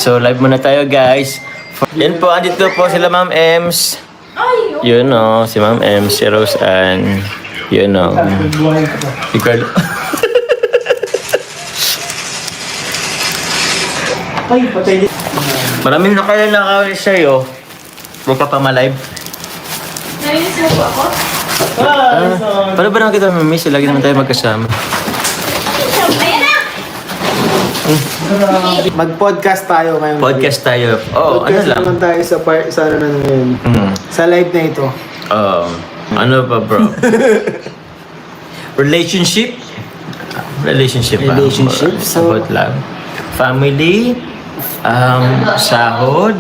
So, live muna tayo, guys. Yan po, andito po sila Ma'am Ems. Yun o, si Ma'am Ems, si Rose Ann. Yun o. Si Carlo. Ay, patay din. Maraming nakakawin sa'yo. Huwag ka pa ma-live. Nainis mo ba ako? Paano ba naman kita mamimiss? Lagi naman tayo magkasama. Ayan na! Mag-podcast tayo ngayon. Podcast tayo. Oo, ano Podcast lang. naman tayo sa ano na ngayon. Sa live na ito. Ano pa, bro? Relationship? Relationship ba? Relationship, so- About love. Family? Sahod?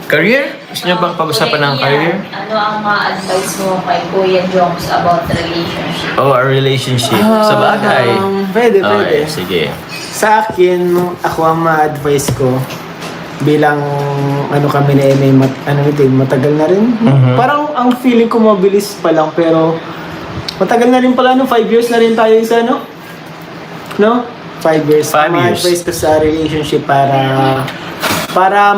Career? Gusto niyo bang pag-usapan ng career? Ano ang ma-advise mo kay Kuya Joms about relationship? Oh, a relationship. Sa bagay. Pwede, Okay, pwede. sige. Sa akin, ako ang ma-advise ko bilang ano kami na matagal na rin. Mhm. Parang ang feeling ko mabilis pa lang pero matagal na rin pala, 5 years na rin tayo isa, no? No? 5 years. 5 years. Ma-advise ko sa relationship para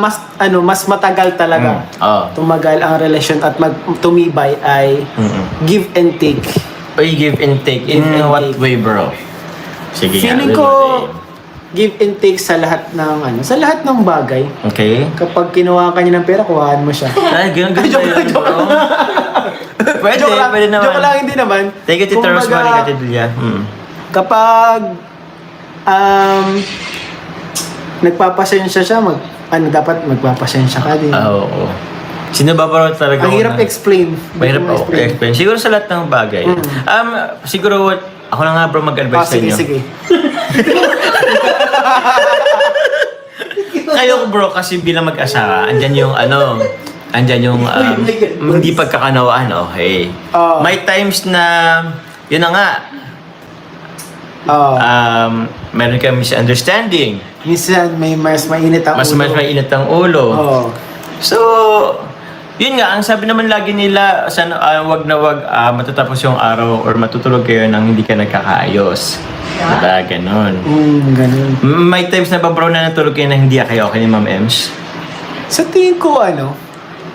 mas matagal talaga. Tumagal ang relasyon at tumibay ay give and take. Oy, give and take. In Give and what take. way, bro? Sige Feeling ko give and take sa lahat ng bagay. Okay. Kapag kinuha ka niya ng pera, kuhaan mo siya. Ay, ganun ba yun, bro? Pwede, Joke lang, pwede naman. Joke lang, hindi naman. Thank you, Tita Kumbaga, Rosemary Catedilla. Kapag nagpapasensya siya, dapat magpapasensya ka din. Oo. Sino ba bro talaga? Ang hirap explain. Mahirap Hindi ko ma-explain. explain. Siguro sa lahat ng bagay. Siguro, ako na nga bro mag-advise sa inyo. Sige. Kayo bro, kasi bilang mag-asawa, andyan yung hindi pagkakanawaan, okay. May times na, yun na nga, meron kang misunderstanding. Minsan may mas mainit ang Mas ulo. mainit ang ulo. Oo. So, yun nga, ang sabi naman lagi nila, wag na wag matatapos yung araw or matutulog kayo nang hindi ka nagkakaayos. Diba? Ganon. Ganun. May times na ba bro na natulog kayo na hindi kayo okay ni Ma'am Ems? Sa tingin ko,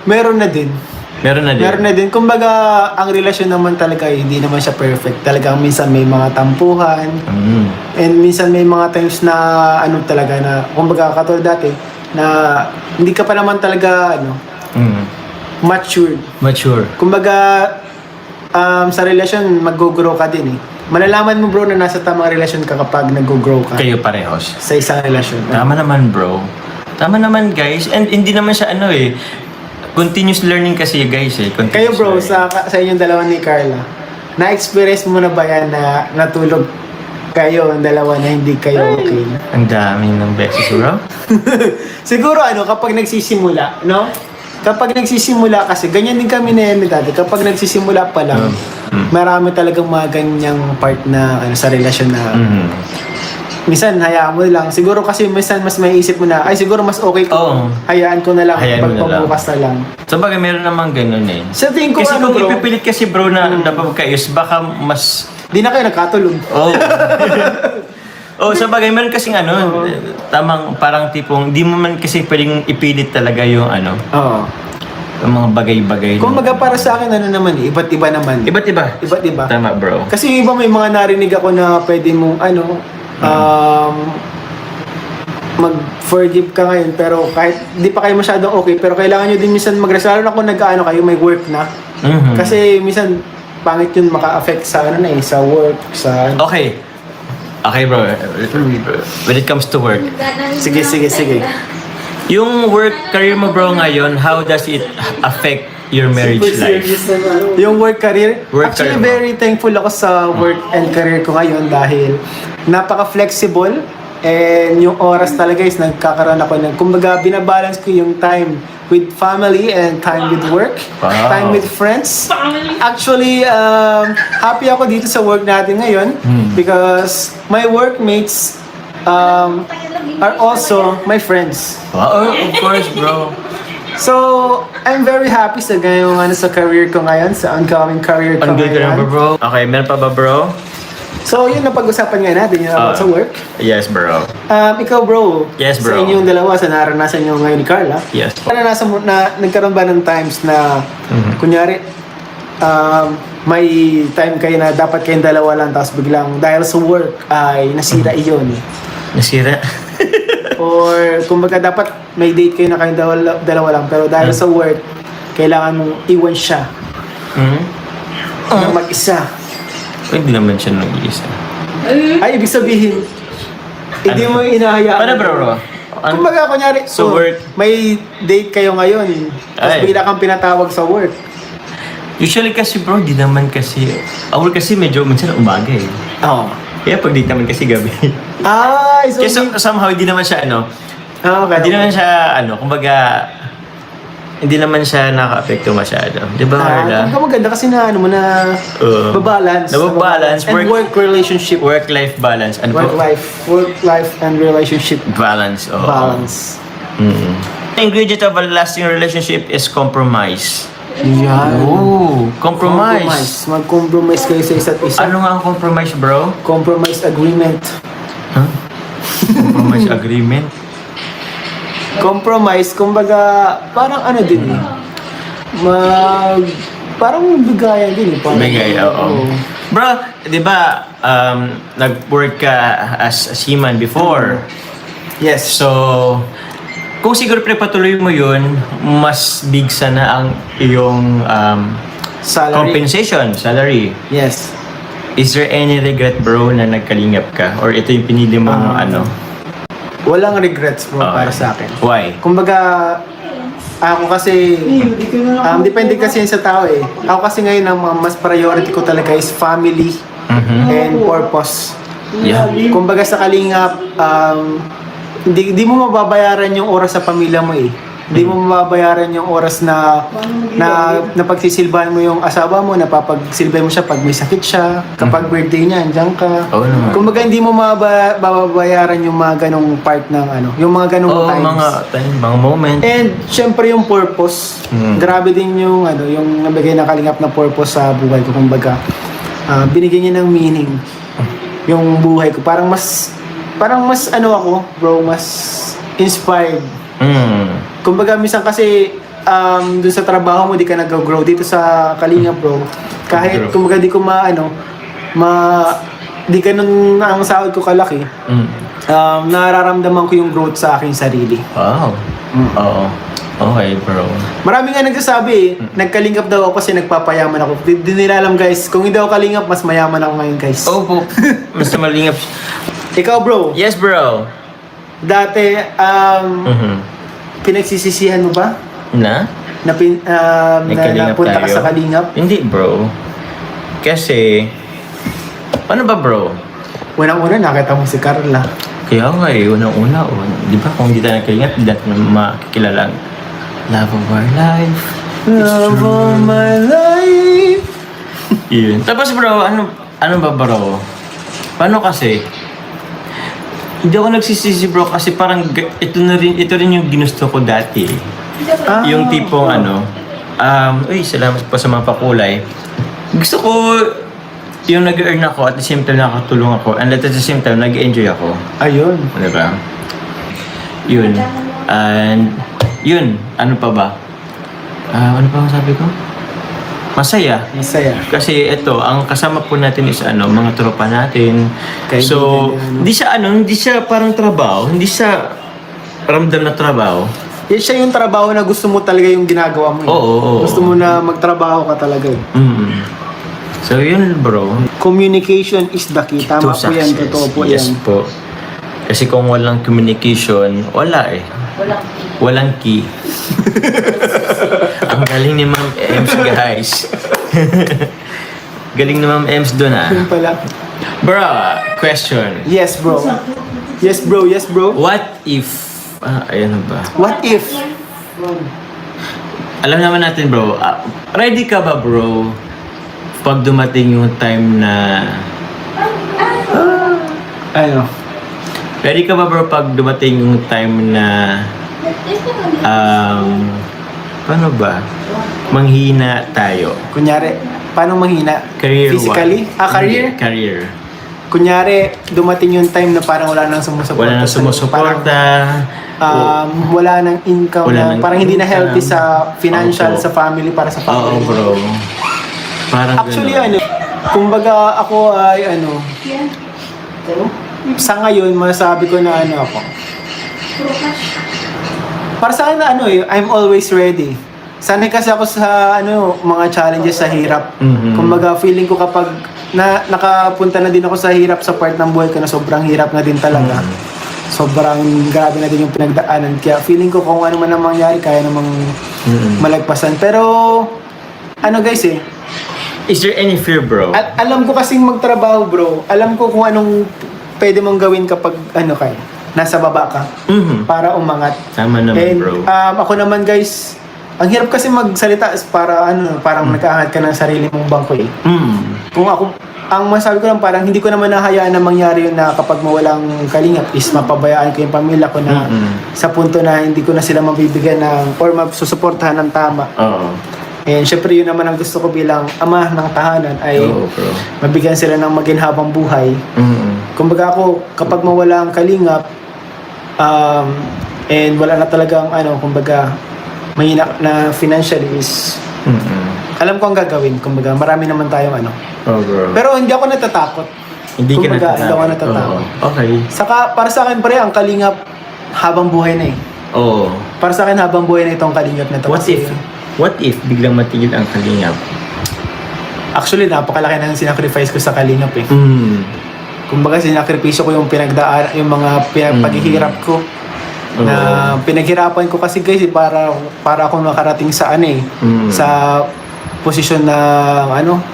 meron na din. Meron na din. Meron na din. Kumbaga, ang relasyon naman talaga, hindi naman siya perfect. Talagang minsan may mga tampuhan. And minsan may mga times na, talaga na, kumbaga, katulad dati, na hindi ka pa naman talaga, matured. Mature. Kumbaga, sa relasyon, mag-grow ka din eh. Malalaman mo bro na nasa tamang relasyon ka kapag nag-grow ka. Kayo parehos. Sa isang relasyon. Tama naman bro. Tama naman guys. And hindi naman siya continuous learning kasi guys eh. Continuous Kayo bro, learning. sa inyong dalawa ni Carla, na-experience mo na ba yan na natulog kayo ang dalawa na hindi kayo okay? Ang dami ng beses bro. Siguro kapag nagsisimula, no? Kapag nagsisimula kasi, ganyan din kami na yan dati. Kapag nagsisimula pa lang, marami talagang mga ganyang part na sa relasyon na minsan hayaan mo lang. Siguro kasi minsan mas maiisip mo na, ay siguro mas okay ko. Hayaan ko na lang. Hayaan mo na lang. Pagpabukas na lang. So bagay meron namang ganun eh. Sa tingin ko Kasi kung bro, ipipilit kasi bro na dapat magkaayos, baka mas... di na kayo nagkatulog. Sa bagay meron kasing tamang parang tipong, di mo man kasi pwedeng ipilit talaga yung Oo. yung mga bagay-bagay. Kung baga para sa akin, naman eh, iba't iba naman. Iba't iba. Iba't iba. Tama bro. Kasi yung iba may mga narinig ako na pwede mong mag-forgive ka ngayon pero kahit di pa kayo masyadong okay pero kailangan nyo din minsan mag-resolve na kung nag-ano kayo may work na. Kasi minsan pangit yun maka-affect sa sa work, sa... Okay bro. When it comes to work. Sige. Yung work career mo bro ngayon, how does it affect your marriage life? Yung work career, actually career mo. very thankful ako sa work and career ko ngayon dahil napaka-flexible and yung oras talaga is nagkakaroon ako ng, kumbaga binabalance ko yung time with family and time with work, Wow. time with friends. Actually, happy ako dito sa work natin ngayon because my workmates are also my friends. Wow, of course bro. So, I'm very happy sa ngayong sa career ko ngayon, sa ongoing career ko Ang good ka ngayon. na ba bro? Okay, meron pa ba bro? So, yun ang pag-usapan nga natin, yung about sa work. Yes, bro. Ikaw bro, Yes, bro. sa inyong dalawa, sa naranasan nyo ngayon ni Carla, Yes. naranasan mo na, nagkaroon ba ng times na, kunyari, may time kayo na dapat kayong dalawa lang, tapos biglang dahil sa work ay nasira iyon. Nasira. Or kumbaga dapat may date kayo na kayong dalawa lang, pero dahil sa work, kailangan mong iwan siya na mag-isa. Hindi naman siya nag-iisa. Ay, ibig sabihin, hindi mo inahayaan. Paano, bro? Kumbaga, kunyari, So, work. may date kayo ngayon, tapos Ay. bigla kang pinatawag sa work. Usually kasi, bro, di naman kasi... Our kasi medyo minsan umaga eh. Oo. Kaya pag date naman kasi gabi. Ay, so... Kasi somehow, hindi naman siya, okay. hindi naman siya, kumbaga... Hindi naman siya naka-apekto masyado. Di ba, Carla? Maganda kasi na, ano mo na, babalance. Nababalance. And work relationship. Work-life balance. Ano po? Work-life and relationship Balance. Oo. balance. The ingredient of a lasting relationship is compromise. Yan. Oh, compromise. Mag-compromise kayo sa isa't isa. Ano nga ang compromise, bro? Compromise agreement. Huh? Compromise agreement? Compromise, kumbaga, parang ano din eh. Parang bigayan din eh. Parang, Bigay, oo. Bro, di ba, nag-work ka as a seaman before? Yes. So, kung siguro prepatuloy mo yun, mas big sana ang iyong Salary. compensation, salary. Yes. Is there any regret, bro, na nagkalingap ka? Or ito yung pinili mong Walang regrets bro para sa akin. Why? Kumbaga, ako kasi, depende kasi yun sa tao eh. Ako kasi ngayon, ang mas priority ko talaga is family and purpose. Yeah. Kumbaga sa kalingap, hindi mo mababayaran yung oras sa pamilya mo eh. Hindi mo mababayaran yung oras na pagsisilbahan mo yung asawa mo, napapagsilbahan mo siya pag may sakit siya, kapag birthday niya, andyan ka. Oo naman. Kumbaga hindi mo mababayaran yung mga ganong part ng yung mga ganong times. Mga moment. And syempre yung purpose, grabe din yung yung nabigay na kalingap na purpose sa buhay ko. Kumbaga, binigyan niya ng meaning yung buhay ko. Parang mas ako, bro, mas inspired. Kumbaga, minsan kasi dun sa trabaho mo, di ka nag-grow. Dito sa Kalinga, bro, kahit kumbaga di ko di ka nun ang sahod ko kalaki, nararamdaman ko yung growth sa aking sarili. Wow. Oo. Okay, bro. Marami nga nagsasabi nagkalingap daw ako kasi nagpapayaman ako. Di nila alam, guys, kung hindi ako kalingap, mas mayaman ako ngayon, guys. Oh, po. Mas malingap. Ikaw, bro, Yes, bro. dati, pinagsisisihan mo ba? Na? Nagkalingap Napunta ka tayo? sa kalingap? Hindi, bro. Kasi, ano ba, bro? Unang-una, nakita mo si Carla. Kaya nga eh, unang-una, di ba kung hindi tayo nagkalingap, hindi natin makikilala ang love of our life. Love of my life. Yun. Tapos, bro, ano ba, bro? Paano kasi? Hindi ako nagsisisi, bro, kasi parang ito rin yung ginusto ko dati. Yung tipong uy, salamat pa sa mga pakulay. Gusto ko yung nag-earn ako at the same time nakakatulong ako and at the same time nag-enjoy ako. Ayun. Ano ba? Yun. And yun, ano pa ba? Ano pa ang sabi ko? Masaya. Masaya. Kasi ito, ang kasama po natin is mga tropa natin. Kaibigan So, yan. hindi siya parang trabaho, hindi siya ramdam na trabaho. Yan siya yung trabaho na gusto mo talaga yung ginagawa mo. Oo. Gusto mo na magtrabaho ka talaga. So, yun, bro. Communication is the key. Tama po yan. Totoo po Yes yan. po. Kasi kung walang communication, wala eh. Walang key. Ang galing ni Ma'am Ems, guys. Galing ni Ma'am Ems doon, Yun pala. Bro, question. Yes, bro. Yes, bro. Yes, bro. What if... ayan na ba? What if? Alam naman natin, bro. Ready ka ba, bro? Pag dumating yung time na... Ready ka ba, bro, pag dumating yung time na... paano ba? Manghina tayo. Kunyari, paano manghina? Career Physically? wise. Career? Career. kunyari, dumating yung time na parang wala nang sumusuporta. Wala nang sa'yo. sumusuporta. Wala nang income Wala na, nang parang hindi na income. healthy sa financial, Opo. sa family, para sa Oo, family. bro. Parang Actually, ganun. kumbaga ako ay sa ngayon, masabi ko na ako. Para sa akin na I'm always ready. Sanay kasi ako sa mga challenges sa hirap. Mhm. Kumbaga feeling ko kapag nakapunta na din ako sa hirap sa part ng buhay ko na sobrang hirap na din talaga. Sobrang grabe na din yung pinagdaanan. Kaya feeling ko kung ano man ang mangyari, kaya namang malagpasan. Pero guys Is there any fear, bro? alam ko kasing magtrabaho, bro. Alam ko kung anong pwede mong gawin kapag nasa baba ka Mhm. para umangat. Tama naman, And bro. ako naman, guys, ang hirap kasi magsalita para parang nag-aangat ka ng sarili mong bangko eh. Kung ako, ang masabi ko lang parang hindi ko naman nahayaan na mangyari yun na kapag mawalang kalingap is mapabayaan ko yung pamilya ko na sa punto na hindi ko na sila mabibigyan ng or masusuportahan ng tama. Oo. And syempre yun naman ang gusto ko bilang ama ng tahanan ay Oo, bro. mabigyan sila ng maginhabang buhay. Kumbaga ako, kapag mawala ang kalingap, and wala na talagang kumbaga, mahina na financially is, alam ko ang gagawin. Kumbaga, marami naman tayong Oh, bro. Pero hindi ako natatakot. Hindi ka kumbaga, hindi ako natatakot. Oo. Okay. Saka, para sa akin, ang kalingap, habang buhay na eh. Oo. Para sa akin, habang buhay na itong kalingap na ito. What if biglang matigil ang kalingap? Actually, napakalaki na ng sinacrifice ko sa kalingap eh. Kumbaga, sinakripisyo ko yung pinagdaan, yung mga paghihirap ko. Na pinaghirapan ko kasi guys para akong makarating sa sa posisyon na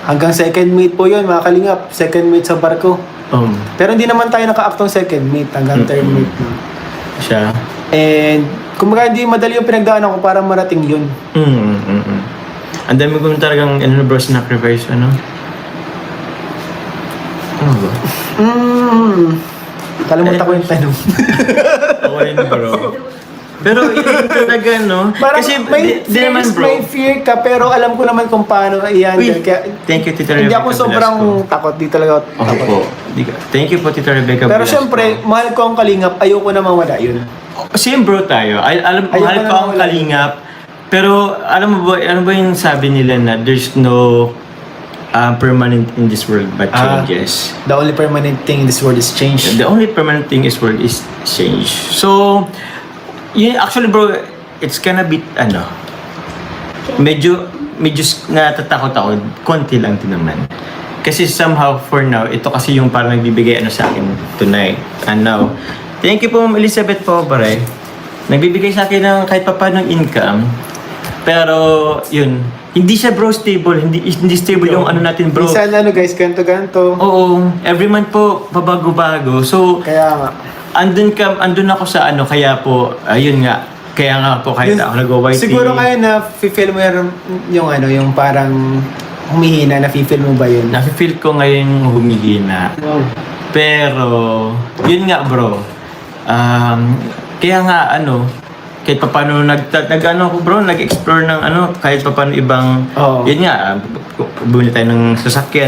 hanggang second mate po yun, mga kalingap, second mate sa barko. Pero hindi naman tayo naka-actong second mate, hanggang third mate na. Siya. And kumbaga hindi madali yung pinagdaanan ko para marating yun. Ang dami ko talagang bro, sacrifice, Ano ba? Kalimutan ko yung tanong. Okay na, bro. Pero yun talaga, no? Parang Kasi may di naman, bro. may fear ka, pero alam ko naman kung paano i-handle. Kaya Thank you, Tita hindi Rebecca ako sobrang Velasco. takot. Di talaga ako Okay takot. po. Thank you po, Tita Rebecca Pero Velasco. syempre, mahal ko ang kalingap. Ayoko na mawala yun. Same bro tayo. Mahal Ayoko ko na ang mawala. kalingap. Pero alam mo ba, ano ba yung sabi nila na there's no permanent in this world but changes. The only permanent thing in this world is change. The only permanent thing is world is change. So, actually bro, it's gonna be, medyo natatakot ako, konti lang din naman. Kasi somehow, for now, ito kasi yung parang nagbibigay sa akin tonight. And now, thank you po Ma'am Elizabeth po, Baray. Nagbibigay sa akin ng kahit pa paano income. Pero, yun, hindi siya bro stable, hindi stable yung natin bro. Minsan guys, ganto-ganto. Oo, every month po, pabago-bago. So, Kaya nga. andun ako sa kaya po, ayun nga, kaya nga po kahit ako nag-YT. Siguro ngayon na feel mo yung parang humihina, na-feel mo ba yun? Nafe-feel ko ngayon humihina. Wow. Pero, yun nga bro, kaya nga kahit pa paano nag-explore ng kahit pa paano ibang, Oo. yun nga, bumili tayo ng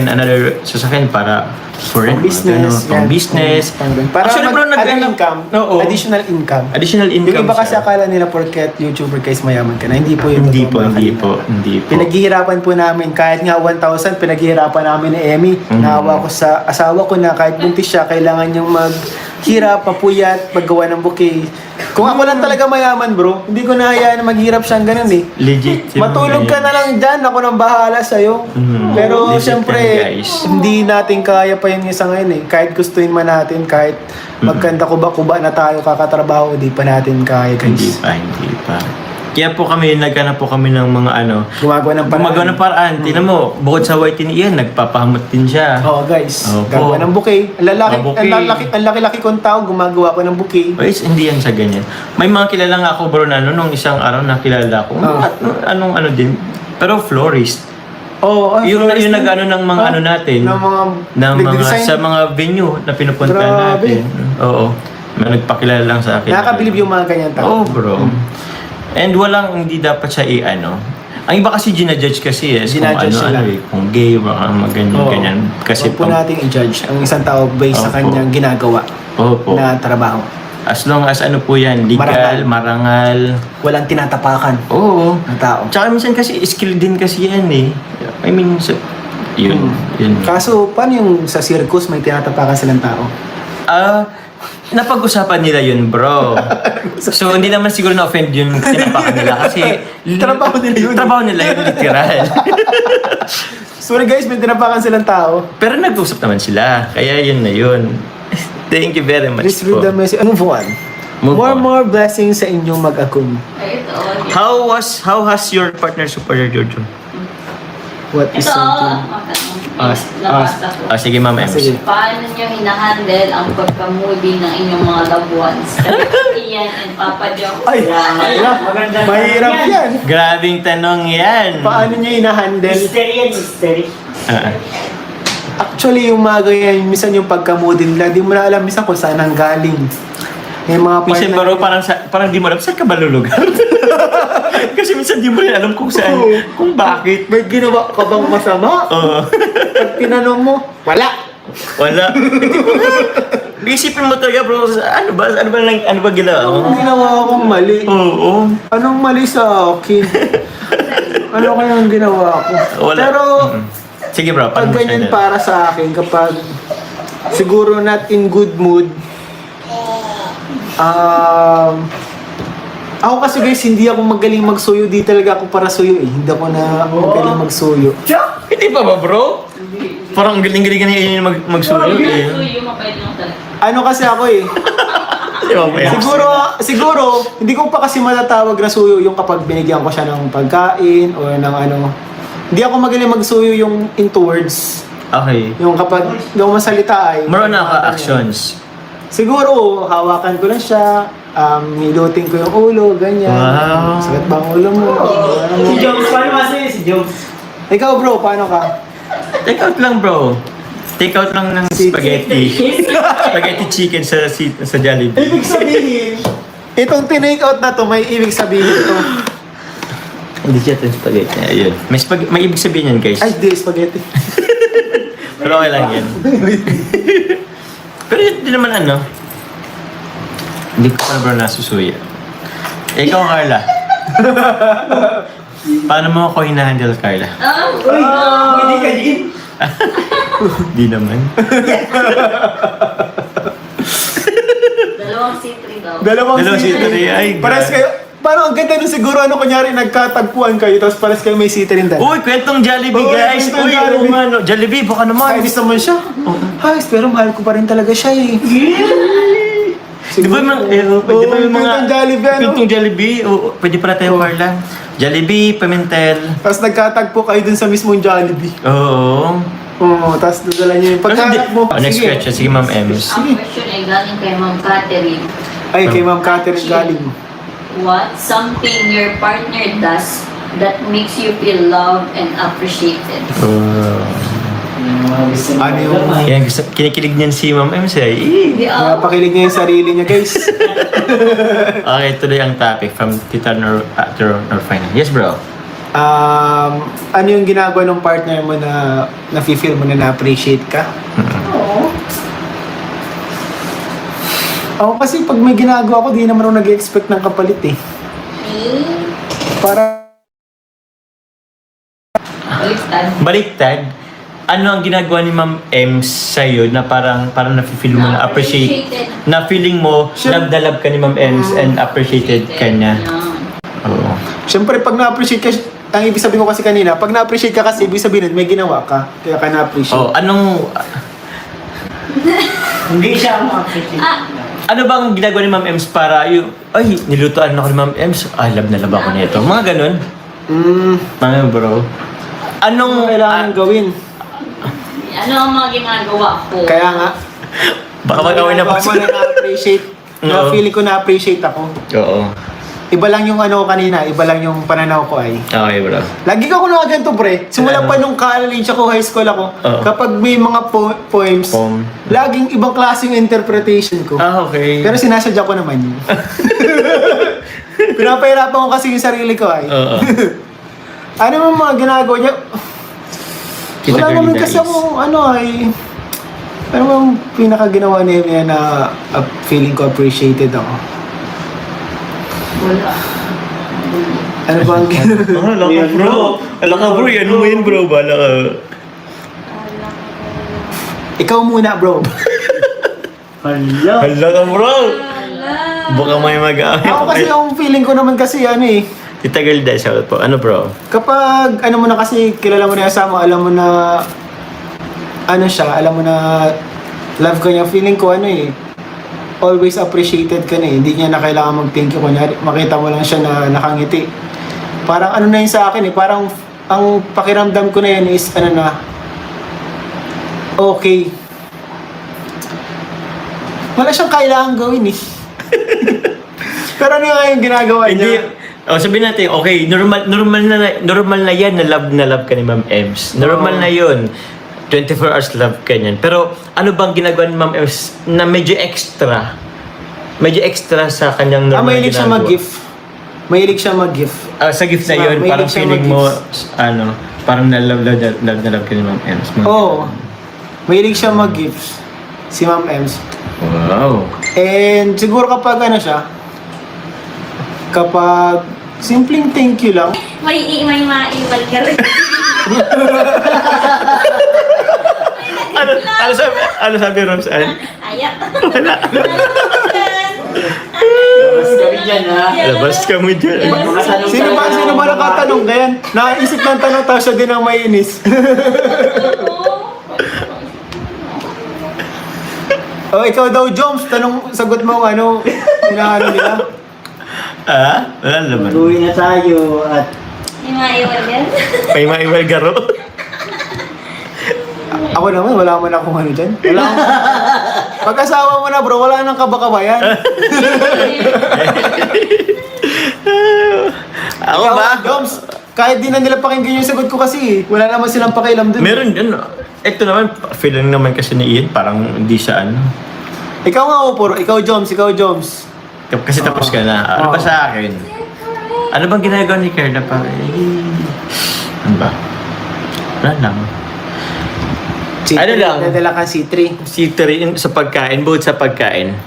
another sasakyan para for Pang business. pang business. Para Actually, bro, income. Oo. Additional income. Additional income Yung iba kasi siya. akala nila porket YouTuber guys mayaman ka na. Hindi po yun. Hindi totoo, mga kalingap. Hindi po. Pinaghihirapan po namin. Kahit nga 1,000, pinaghihirapan namin ni Emmy. Naawa ko sa asawa ko na kahit buntis siya, kailangan niyang maghirap, mapuyat, maggawa ng bouquet. Kung ako lang talaga mayaman bro, hindi ko nahayaan na maghirap siyang ganun eh. Legit. Matulog ka na lang dyan, ako nang bahala sa'yo. Pero Legit syempre, yan, guys. hindi natin kaya pa yung isa ngayon eh. Kahit gustuin man natin, kahit magkanta kuba-kuba na tayo kakatrabaho, di pa natin kaya guys. Hindi pa. Kaya po kami, naghanap po kami ng mga Gumagawa ng paraan. gumagawa ng paraan. Tingnan mo, bukod sa white ni Ian, nagpapahamot din siya. Oo guys, Opo. gagawa ng bouquet. Bouquet. Ang laki-laki kong tao, gumagawa ko ng bouquet. Guys, hindi yan sa ganyan. May mga kilala nga ako bro na nung isang araw nakilala ko. Anong din. Pero florist. Oo, Yung florist din. nag-ano ng mga natin. Ng mga nag-design. Sa mga venue na pinupunta Grabe. natin. Oo. May nagpakilala lang sa akin. Nakakabilib yung mga ganyan tao. Oo, bro. And hindi dapat siya Ang iba kasi ginajudge kasi kung Ginajudge sila. kung gay, baka Oo. ganyan. Kasi Huwag po nating i-judge ang isang tao based sa Opo. kanyang ginagawa Opo. na trabaho. As long as ano po yan, legal, marangal. Walang tinatapakan Oo. ng tao. Tsaka minsan kasi skill din kasi yan eh. I mean, yun. Kaso, paano yung sa circus may tinatapakan silang tao? Napag-usapan nila yun, bro. So, hindi naman siguro na-offend yung tinapakan nila kasi... Trabaho nila yun. Trabaho nila yun, literal. Sorry guys, may tinapakan silang tao. Pero nag-usap naman sila. Kaya yun na yun. Thank you very much Please read po. the message. Move on. Move on. More blessings sa inyong mag-akum. Ay, ito. How has your partner supported Jojo? What is Ito, something... nabasa ko. Sige, Ma'am Ems. Sige. Paano nyo hinahandle ang pagka-movie ng inyong mga loved ones? Ian and Papa Joe. Ay, mahirap yan. Grabing tanong yan. Paano nyo inahandle? Mystery. Ah. Actually, yung mga ganyan, minsan yung pagka-mood nila, di mo na alam minsan kung saan ang galing. May mga Minsan partner- bro, parang di mo alam, saan ka ba lulugar? Kasi minsan di mo rin alam kung saan, kung bakit. May ginawa ka bang masama? Oo. Pag tinanong mo, wala. Wala. Hindi mo nga. Isipin mo talaga bro, ano ba ginawa mo? Anong ginawa akong mali? Oo. Anong mali sa akin? Ano kayang ginawa ko? Wala. Pero, Sige bro, pag paano mo ganyan siya para sa akin, kapag siguro not in good mood, ako kasi guys, hindi ako magaling magsuyo. Di talaga ako para suyo eh. Hindi ako na magaling magsuyo. Hindi pa ba bro? Parang galing-galing ka na magsuyo So, eh. yung mapait lang talaga. Ano kasi ako eh. Di ba ba yan? Siguro, hindi ko pa kasi matatawag na suyo yung kapag binigyan ko siya ng pagkain o ng ano. Hindi ako magaling magsuyo yung into words. Okay. Yung kapag yung masalita ay... More on actions. Siguro, hawakan ko lang siya, nilutin ko yung ulo, ganyan. Wow. Sakit ba ang ulo mo? Si Jones, paano kasi si Jones? Ikaw bro, paano ka? Take out lang bro. Take out lang ng spaghetti. Spaghetti chicken sa Jollibee. Ibig sabihin, itong tinake out na to, may ibig sabihin ito. Hindi siya ito spaghetti. Ayun. May ibig sabihin yan guys. Ay, di, spaghetti. Pero okay lang yan. Pero hindi naman ano. Hindi ko pa bro nasusuya. Ikaw Carla. Paano mo ako hinahandle Carla? Hindi ka din. Di naman. Dalawang C3 daw. Dalawang Dalawang C3. C3, ay, Pares grabe. kayo, parang ang ganda nun siguro, ano kunyari, nagkatagpuan kayo, tapos pares kayo may C3 rin dahil. Uy, kwentong Jollibee Uy, guys! kwentong Uy, Jollibee. oo nga, no. Jollibee, baka naman. Kainis naman siya. Hayes, pero mahal ko pa rin talaga siya eh. Di ba yung pwede ba yung mga... kwentong Jollibee, ano? Kwentong Jollibee, oo, pwede pala tayo Carla. Jollibee, Pimentel. Tapos nagkatagpo kayo dun sa mismong Jollibee. Oo. Oo, tapos dadala niyo yung pagkalat mo. Next Sige. question, sige Ma'am Ems. Ang question ay galing kay Ma'am Catherine. Ay, kay Ma'am Catherine galing. What something your partner does that makes you feel loved and appreciated? Ano yung... Yan, kinikilig niyan si Ma'am Ems eh. Hindi Napakilig niya yung sarili niya, guys. Okay, tuloy ang topic from Tita Norfina. Yes, bro. Ano yung ginagawa ng partner mo na nafe-feel mo na na-appreciate ka? Oo. Ako kasi pag may ginagawa ko, di naman ako nag-expect ng kapalit eh. Para... Baliktad. Baliktad, ano ang ginagawa ni Ma'am Ems sa'yo na parang nafe-feel mo na appreciate, na feeling mo, Sure. love na love ka ni Ma'am Ems and appreciated ka niya. Yan. Oo. Siyempre, pag na-appreciate ka, ang ibig sabihin ko kasi kanina, pag na-appreciate ka kasi, ibig sabihin nun, may ginawa ka, kaya ka na-appreciate. Oh, Hindi siya ma-appreciate. ano bang ginagawa ni Ma'am Ems para yung, ay, nilutuan ako ni Ma'am Ems, love na love ako nito. Mga ganun. Mga bro. Anong kailangan gawin? Ano ang mga ginagawa ko? Kaya nga, Baka mag-away na ginagawa pa mo na na-appreciate. Oo. Na feeling ko na-appreciate ako. Oo. Iba lang yung ano ko kanina, iba lang yung pananaw ko ay. Okay, bro. Lagi ka ko na ganito, pre. Simula pa nung college ako, high school ako, Oo. kapag may mga poems, Poem. laging ibang klaseng interpretation ko. Okay. Pero sinasadya ko naman yun. Pinapahirapan ko kasi yung sarili ko ay. Oo. Ano naman mga ginagawa niya? Kita Wala girly naman that kasi is. akong ano bang pinaka-ginawa niya na feeling ko appreciated ako? Wala. Ano ba ang ginawa? Ala ka bro. Ala ka bro. Yan mo yun bro. Bala ka. Ikaw muna, bro. Hala. Ala ka bro. Baka may mag-aaway. Ako kasi yung feeling ko naman kasi Tita girl dahil shout out po. Ano bro? kapag ano mo na kasi kilala mo na yung asawa, alam mo na alam mo na love ka niya, feeling ko always appreciated ka na eh. Hindi niya na kailangan mag-thank you. Kunyari, makita mo lang siya na nakangiti. Parang ano na yun sa akin parang ang pakiramdam ko na yun is okay. Wala siyang kailangan gawin eh. Pero ano nga yung ginagawa Hindi. niya? Sabihin natin, okay, normal na yan na love ka ni Ma'am Ems. Normal na yun. 24 hours love ka niyan. Pero ano bang ginagawa ni Ma'am Ems na medyo extra? Medyo extra sa kanyang normal Mahilig siya ginagawa? mag-gift. Mahilig siya mag-gift. Sa gift na yun, Mahilig parang siya feeling mo, mag-gifts. parang na love ka ni Ma'am Ems. Oo. Mahilig siya mag-gift. Si Ma'am Ems. Wow. And siguro kapag kapag simpleng thank you lang. May maiwal ka rin. Ano sabi Roms? Ayak. Labas kami dyan, ha? Labas ka mo dyan. Sino ba nakatanong ganyan? Naisip ng tanong tapos siya din ang mainis. Oh, ikaw daw, Joms, sagot mo inaano nila. Wala naman. Uwi na tayo at May maiwal yan. May maiwal garo. Ako naman, wala man akong dyan. Wala akong... Pag-asawa mo na, bro, wala nang kabakabayan. Ako Ikaw, ba? Joms, kahit di na nila pakinggan yung sagot ko kasi, wala naman silang pakialam dun. Meron din. Ito naman, feeling naman kasi ni Ian, parang hindi siya Ikaw nga, Opor. Ikaw, Joms. Kasi tapos ka na. Ano ba sa akin? Ano bang ginagawa ni Carla para ano ba? Wala lang. Ano lang? Nadala ka C3. Sa pagkain, bukod sa pagkain.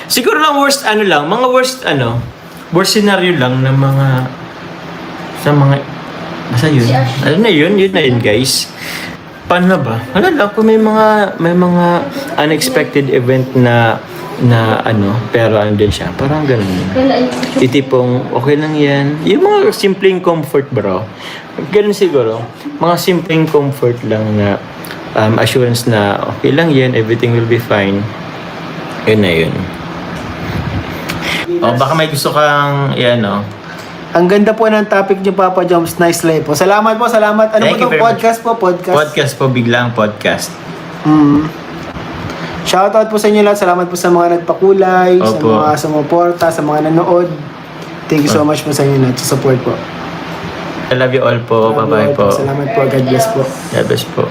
Siguro lang worst worst scenario lang ng basta yun. Ano na yun guys. Paano ba? Wala lang kung may mga unexpected event na pero din siya. Parang ganun. Titipong okay lang yan. Yung mga simpleng comfort bro. Ganun siguro. Mga simpleng comfort lang na assurance na okay lang yan, everything will be fine. Yun na yun. Baka may gusto kang Ang ganda po ng topic niyo, Papa Joms. Nice live po. Salamat po. Ano Thank po you to? very Podcast po. podcast po, biglang podcast. Shoutout po sa inyo lahat. Salamat po sa mga nagpakulay, sa Opo. mga sumuporta, sa mga nanood. Thank you so much po sa inyo lahat sa support po. I love you all po. Bye-bye po. Salamat po. God bless po. God bless po.